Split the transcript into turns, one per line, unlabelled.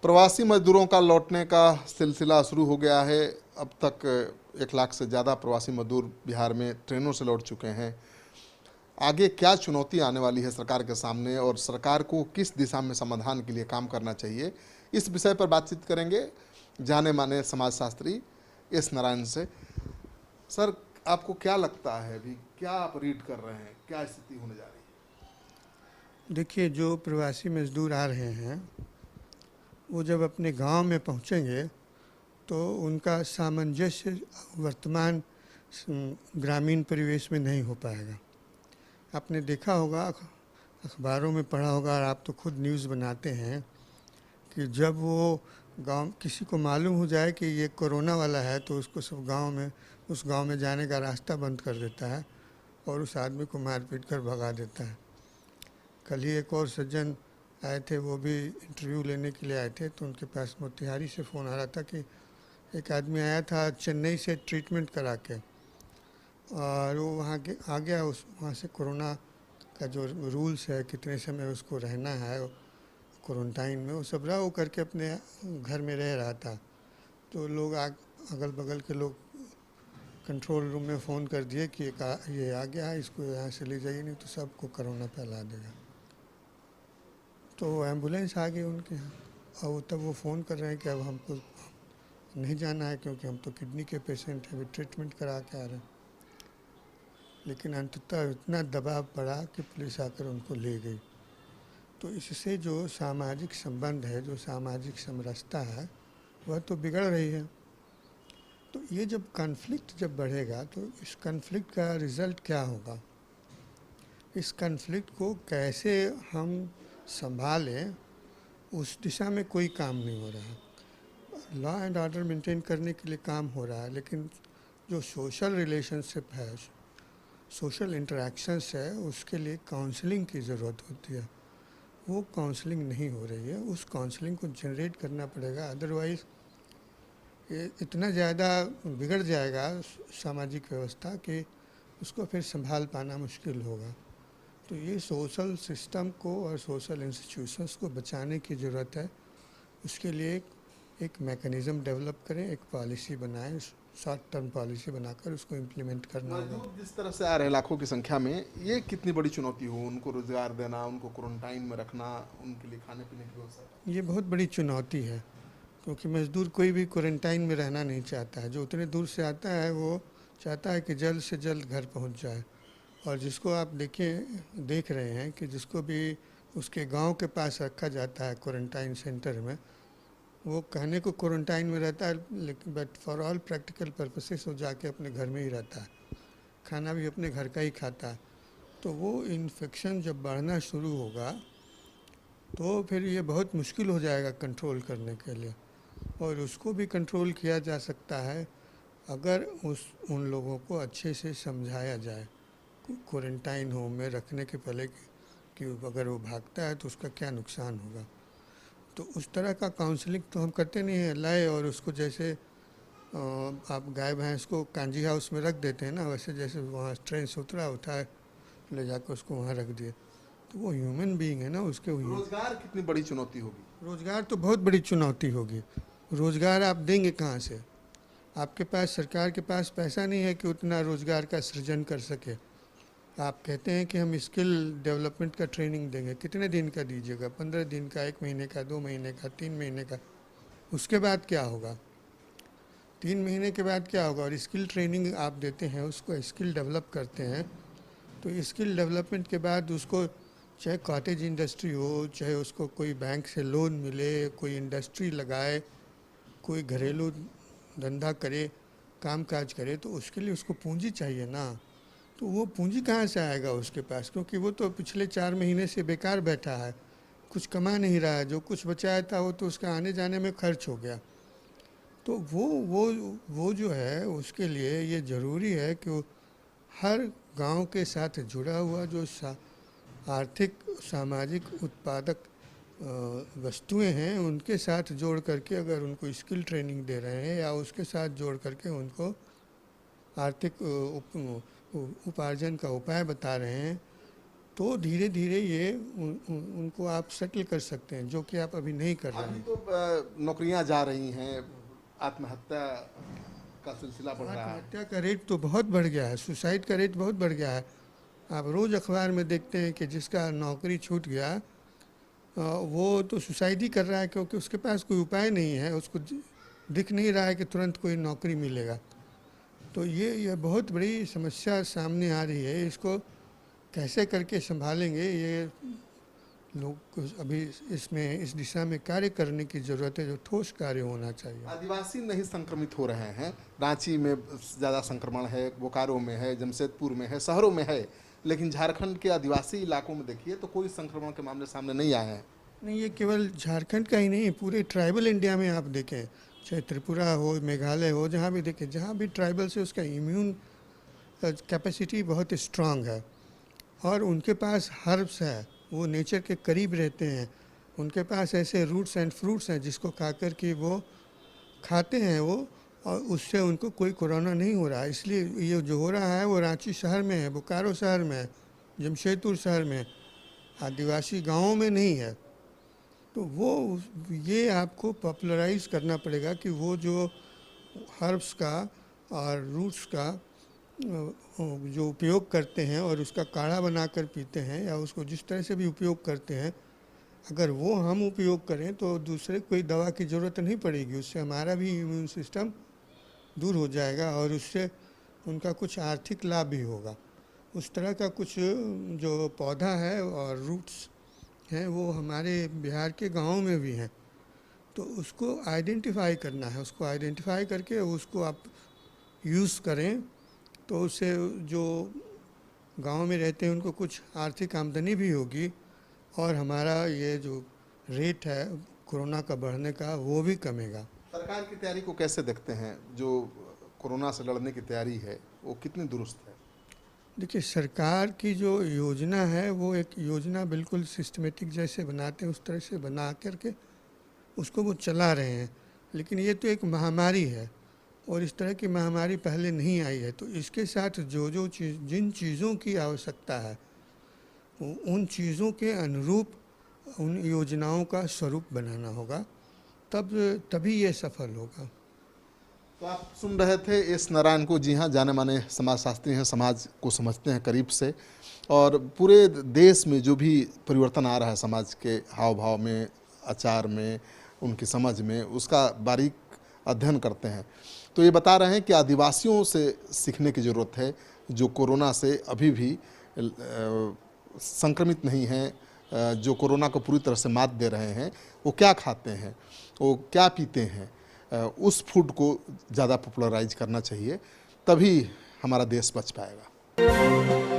प्रवासी मजदूरों का लौटने का सिलसिला शुरू हो गया है। अब तक 1 लाख से ज़्यादा प्रवासी मजदूर बिहार में ट्रेनों से लौट चुके हैं। आगे क्या चुनौती आने वाली है सरकार के सामने और सरकार को किस दिशा में समाधान के लिए काम करना चाहिए, इस विषय पर बातचीत करेंगे जाने माने समाजशास्त्री एस नारायण से। सर, आपको क्या लगता है, अभी क्या आप रीड कर रहे हैं, क्या स्थिति होने जा रही है?
देखिए, जो प्रवासी मज़दूर आ रहे हैं वो जब अपने गांव में पहुंचेंगे तो उनका सामंजस्य वर्तमान ग्रामीण परिवेश में नहीं हो पाएगा। आपने देखा होगा, अखबारों में पढ़ा होगा, और आप तो खुद न्यूज़ बनाते हैं कि जब वो गांव किसी को मालूम हो जाए कि ये कोरोना वाला है तो उसको सब उस गांव में जाने का रास्ता बंद कर देता है और उस आदमी को मार पीट कर भगा देता है। कल ही एक और सज्जन आए थे, वो भी इंटरव्यू लेने के लिए आए थे, तो उनके पास मोतिहारी से फ़ोन आ रहा था कि एक आदमी आया था चेन्नई से ट्रीटमेंट करा के, और वो वहाँ के आ गया, वहाँ से कोरोना का जो रूल्स है, कितने समय उसको रहना है क्वारंटाइन में, वो सब रहा, वो करके अपने घर में रह रहा था। तो लोग अगल बगल के लोग कंट्रोल रूम में फ़ोन कर दिए कि ये आ गया है, इसको यहाँ से ले जाइए, नहीं तो सबको कोरोना फैला देगा। तो एम्बुलेंस आ गई उनके यहाँ, और तब वो फ़ोन कर रहे हैं कि अब हमको नहीं जाना है क्योंकि हम तो किडनी के पेशेंट हैं, अभी ट्रीटमेंट करा के आ रहे हैं। लेकिन अंततः इतना दबाव पड़ा कि पुलिस आकर उनको ले गई। तो इससे जो सामाजिक संबंध है, जो सामाजिक समरसता है, वह तो बिगड़ रही है। तो ये जब कॉन्फ्लिक्ट जब बढ़ेगा तो इस कॉन्फ्लिक्ट का रिज़ल्ट क्या होगा, इस कॉन्फ्लिक्ट को कैसे हम संभालें, उस दिशा में कोई काम नहीं हो रहा है। लॉ एंड ऑर्डर मेंटेन करने के लिए काम हो रहा है, लेकिन जो सोशल रिलेशनशिप है, सोशल इंटरेक्शंस है, उसके लिए काउंसलिंग की ज़रूरत होती है। वो काउंसलिंग नहीं हो रही है, उस काउंसलिंग को जनरेट करना पड़ेगा, अदरवाइज़ ये इतना ज़्यादा बिगड़ जाएगा सामाजिक व्यवस्था कि उसको फिर संभाल पाना मुश्किल होगा। तो ये सोशल सिस्टम को और सोशल इंस्टीट्यूशंस को बचाने की ज़रूरत है। उसके लिए एक मैकेनिज़्म डेवलप करें, एक पॉलिसी बनाएं, शॉर्ट टर्म पॉलिसी बनाकर उसको इम्प्लीमेंट करना होगा।
मजदूर जिस तरह से आ रहे हैं लाखों की संख्या में, ये कितनी बड़ी चुनौती हो, उनको रोजगार देना, उनको क्वारंटाइन में रखना, उनके लिए खाने पीने की व्यवस्था?
ये बहुत बड़ी चुनौती है, क्योंकि मज़दूर कोई भी क्वारंटाइन में रहना नहीं चाहता है। जो उतने दूर से आता है वो चाहता है कि जल्द से जल्द घर पहुंच जाए। और जिसको आप देख रहे हैं कि जिसको भी उसके गांव के पास रखा जाता है क्वारंटाइन सेंटर में, वो कहने को क्वारंटाइन में रहता है, लेकिन but for all practical purposes वो जाके अपने घर में ही रहता है, खाना भी अपने घर का ही खाता है। तो वो इन्फेक्शन जब बढ़ना शुरू होगा तो फिर ये बहुत मुश्किल हो जाएगा कंट्रोल करने के लिए। और उसको भी कंट्रोल किया जा सकता है अगर उन लोगों को अच्छे से समझाया जाए क्वारंटाइन होम में रखने के पहले कि अगर वो भागता है तो उसका क्या नुकसान होगा। तो उस तरह का काउंसलिंग तो हम करते नहीं हैं, लाए और उसको जैसे आप गाय भैंस को कांजी हाउस में रख देते हैं ना, वैसे जैसे वहाँ ट्रेन से उठाए ले जाकर उसको वहाँ रख दिए, तो वो ह्यूमन बीइंग है ना, उसके
रोजगार कितनी बड़ी चुनौती होगी?
रोज़गार तो बहुत बड़ी चुनौती होगी। रोज़गार आप देंगे कहाँ से? आपके पास, सरकार के पास पैसा नहीं है कि उतना रोज़गार का सृजन कर सके। आप कहते हैं कि हम स्किल डेवलपमेंट का ट्रेनिंग देंगे, कितने दिन का दीजिएगा? 15 दिन का, 1 महीने का, 2 महीने का, 3 महीने का? उसके बाद क्या होगा? 3 महीने के बाद क्या होगा? और स्किल ट्रेनिंग आप देते हैं, उसको स्किल डेवलप करते हैं, तो स्किल डेवलपमेंट के बाद उसको चाहे कॉटेज इंडस्ट्री हो, चाहे उसको कोई बैंक से लोन मिले, कोई इंडस्ट्री लगाए, कोई घरेलू धंधा करे, काम काज करे, तो उसके लिए उसको पूंजी चाहिए ना। तो वो पूंजी कहाँ से आएगा उसके पास, क्योंकि वो तो पिछले 4 महीने से बेकार बैठा है, कुछ कमा नहीं रहा है। जो कुछ बचाया था वो तो उसका आने जाने में खर्च हो गया। तो वो जो है, उसके लिए ये ज़रूरी है कि वो हर गांव के साथ जुड़ा हुआ जो आर्थिक सामाजिक उत्पादक वस्तुएं हैं, उनके साथ जोड़ करके अगर उनको स्किल ट्रेनिंग दे रहे हैं या उसके साथ जोड़ करके उनको आर्थिक उपार्जन का उपाय बता रहे हैं, तो तो धीरे धीरे ये उनको आप सेटल कर सकते हैं, जो कि आप अभी नहीं कर रहे
अभी
हैं।
तो नौकरियां जा रही हैं, आत्महत्या का सिलसिला बढ़ रहा है।
आत्महत्या का रेट तो बहुत बढ़ गया है, सुसाइड का रेट बहुत बढ़ गया है। आप रोज़ अखबार में देखते हैं कि जिसका नौकरी छूट गया वो तो सुसाइड ही कर रहा है, क्योंकि उसके पास कोई उपाय नहीं है, उसको दिख नहीं रहा है कि तुरंत कोई नौकरी मिलेगा। तो ये बहुत बड़ी समस्या सामने आ रही है। इसको कैसे करके संभालेंगे, ये लोग को अभी इसमें इस दिशा में कार्य करने की ज़रूरत है, जो ठोस कार्य होना चाहिए।
आदिवासी नहीं संक्रमित हो रहे हैं, रांची में ज़्यादा संक्रमण है, बोकारो में है, जमशेदपुर में है, शहरों में है, लेकिन झारखंड के आदिवासी इलाकों में देखिए तो कोई संक्रमण के मामले सामने नहीं आए हैं।
नहीं, ये केवल झारखंड का ही नहीं, पूरे ट्राइबल इंडिया में आप देखें, चाहे त्रिपुरा हो, मेघालय हो, जहाँ भी देखें, जहाँ भी ट्राइबल से उसका इम्यून कैपेसिटी बहुत स्ट्रांग है और उनके पास हर्ब्स है, वो नेचर के करीब रहते हैं, उनके पास ऐसे रूट्स एंड फ्रूट्स हैं जिसको खाकर के वो खाते हैं वो, और उससे उनको कोई कोरोना नहीं हो रहा है। इसलिए ये जो हो रहा है वो रांची शहर में है, बोकारो शहर में है, जमशेदपुर शहर में, आदिवासी गांवों में नहीं है। तो वो ये आपको पॉपुलराइज करना पड़ेगा कि वो जो हर्ब्स का और रूट्स का जो उपयोग करते हैं और उसका काढ़ा बनाकर पीते हैं या उसको जिस तरह से भी उपयोग करते हैं, अगर वो हम उपयोग करें तो दूसरे कोई दवा की ज़रूरत नहीं पड़ेगी, उससे हमारा भी इम्यून सिस्टम दूर हो जाएगा और उससे उनका कुछ आर्थिक लाभ भी होगा। उस तरह का कुछ जो पौधा है और रूट्स हैं वो हमारे बिहार के गाँव में भी हैं। तो उसको आइडेंटिफाई करना है, उसको आइडेंटिफाई करके उसको आप यूज़ करें, तो उससे जो गांव में रहते हैं उनको कुछ आर्थिक आमदनी भी होगी और हमारा ये जो रेट है कोरोना का बढ़ने का वो भी कमेगा।
सरकार की तैयारी को कैसे देखते हैं? जो कोरोना से लड़ने की तैयारी है वो कितनी दुरुस्त है?
देखिए, सरकार की जो योजना है वो एक योजना बिल्कुल सिस्टमेटिक जैसे बनाते हैं उस तरह से बना करके उसको वो चला रहे हैं, लेकिन ये तो एक महामारी है और इस तरह की महामारी पहले नहीं आई है। तो इसके साथ जो जिन चीज़ों की आवश्यकता है उन चीज़ों के अनुरूप उन योजनाओं का स्वरूप बनाना होगा, तभी ये सफल होगा।
तो आप सुन रहे थे एस नारायण को। जी हाँ, जाने माने समाजशास्त्री हैं, समाज को समझते हैं करीब से, और पूरे देश में जो भी परिवर्तन आ रहा है समाज के हाव भाव में, आचार में, उनकी समझ में, उसका बारीक अध्ययन करते हैं। तो ये बता रहे हैं कि आदिवासियों से सीखने की ज़रूरत है, जो कोरोना से अभी भी संक्रमित नहीं हैं, जो कोरोना को पूरी तरह से मात दे रहे हैं। वो क्या खाते हैं, वो क्या पीते हैं, उस फूड को ज़्यादा पॉपुलराइज करना चाहिए, तभी हमारा देश बच पाएगा।